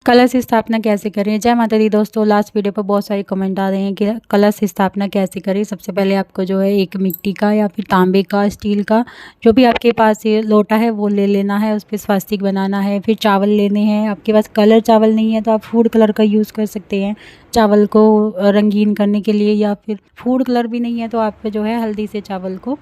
कलश स्थापना कैसे करें। जय माता दी दोस्तों, लास्ट वीडियो पर बहुत सारे कमेंट आ रहे हैं कि कलश स्थापना कैसे करें। सबसे पहले आपको जो है एक मिट्टी का या फिर तांबे का, स्टील का, जो भी आपके पास ये लोटा है वो ले लेना है। उस पर स्वास्तिक बनाना है। फिर चावल लेने हैं। आपके पास कलर चावल नहीं है तो आप फूड कलर का यूज़ कर सकते हैं चावल को रंगीन करने के लिए, या फिर फूड कलर भी नहीं है तो आप जो है हल्दी से चावल को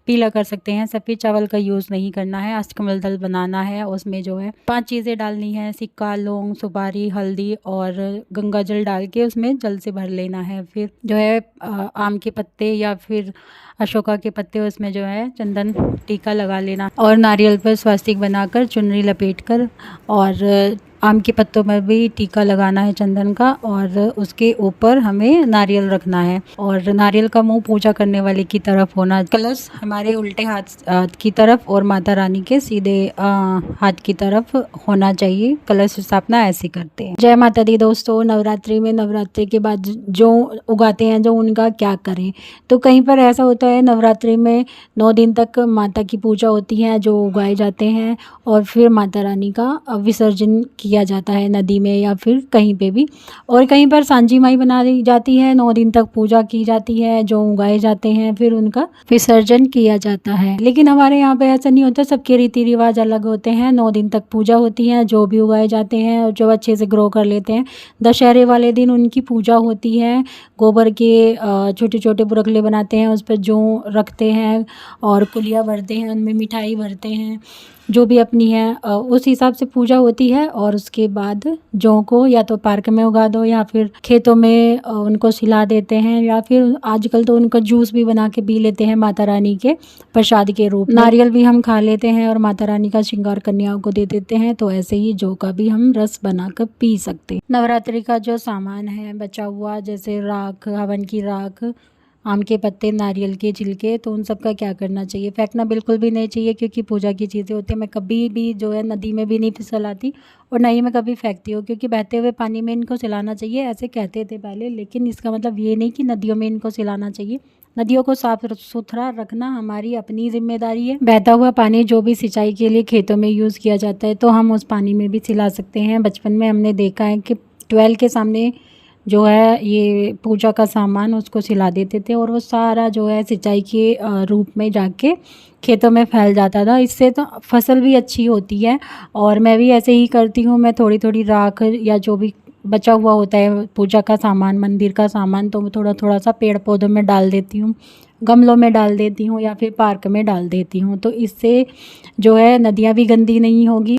पीला कर सकते हैं। सफ़ेद चावल का यूज़ नहीं करना है। अष्टकमल दल बनाना है। उसमें जो है 5 चीज़ें डालनी है, सिक्का, लौंग, सुपारी, हल्दी और गंगा जल डाल के उसमें जल से भर लेना है। फिर जो है आम के पत्ते या फिर अशोका के पत्ते, उसमें जो है चंदन टीका लगा लेना और नारियल पर स्वास्तिक बनाकर चुनरी लपेट कर और आम के पत्तों में भी टीका लगाना है चंदन का, और उसके ऊपर हमें नारियल रखना है और नारियल का मुंह पूजा करने वाले की तरफ होना। कलश हमारे उल्टे हाथ की तरफ और माता रानी के सीधे हाथ की तरफ होना चाहिए। कलश स्थापना ऐसे करते हैं। जय माता दी दोस्तों, नवरात्रि में नवरात्रि के बाद जो उगाते हैं जो उनका क्या करें। तो कहीं पर ऐसा होता है नवरात्रि में 9 दिन तक माता की पूजा होती है जो उगाए जाते हैं, और फिर माता रानी का विसर्जन किया जाता है नदी में या फिर कहीं पे भी। और कहीं पर सांझी माई बना दी जाती है, 9 दिन तक पूजा की जाती है जो उगाए जाते हैं, फिर उनका विसर्जन किया जाता है। लेकिन हमारे यहाँ पे ऐसा नहीं होता, सबके रीति रिवाज अलग होते हैं। 9 दिन तक पूजा होती है जो भी उगाए जाते हैं और जो अच्छे से ग्रो कर लेते हैं। दशहरे वाले दिन उनकी पूजा होती है। गोबर के छोटे छोटे बुरकले बनाते हैं, उस पर जौ रखते हैं और कुलिया भरते हैं, उनमें मिठाई भरते हैं, जो भी अपनी है उस हिसाब से पूजा होती है। और उसके बाद जौ को या तो पार्क में उगा दो या फिर खेतों में उनको सिला देते हैं, या फिर आजकल तो उनका जूस भी बना के पी लेते हैं माता रानी के प्रसाद के रूप में। नारियल भी हम खा लेते हैं और माता रानी का श्रृंगार कन्याओं को दे देते हैं। तो ऐसे ही जौ का भी हम रस बनाकर पी सकते हैं। नवरात्रि का जो सामान है बचा हुआ, जैसे राख, हवन की राख, आम के पत्ते, नारियल के छिलके, तो उन सब का क्या करना चाहिए, फेंकना बिल्कुल भी नहीं चाहिए, क्योंकि पूजा की चीज़ें होती हैं। मैं कभी भी जो है नदी में भी नहीं फिसलाती और ना ही मैं कभी फेंकती हूँ, क्योंकि बहते हुए पानी में इनको सिलाना चाहिए, ऐसे कहते थे पहले। लेकिन इसका मतलब ये नहीं कि नदियों में इनको सिलाना चाहिए। नदियों को साफ सुथरा रखना हमारी अपनी जिम्मेदारी है। बहता हुआ पानी जो भी सिंचाई के लिए खेतों में यूज़ किया जाता है तो हम उस पानी में भी सिला सकते हैं। बचपन में हमने देखा है कि ट्वेल के सामने जो है ये पूजा का सामान उसको सिला देते थे और वो सारा जो है सिंचाई के रूप में जाके खेतों में फैल जाता था। इससे तो फसल भी अच्छी होती है। और मैं भी ऐसे ही करती हूँ। मैं थोड़ी थोड़ी राख या जो भी बचा हुआ होता है पूजा का सामान, मंदिर का सामान, तो मैं थोड़ा थोड़ा सा पेड़ पौधों में डाल देती हूँ, गमलों में डाल देती हूँ या फिर पार्क में डाल देती हूँ। तो इससे जो है नदियाँ भी गंदी नहीं होगी।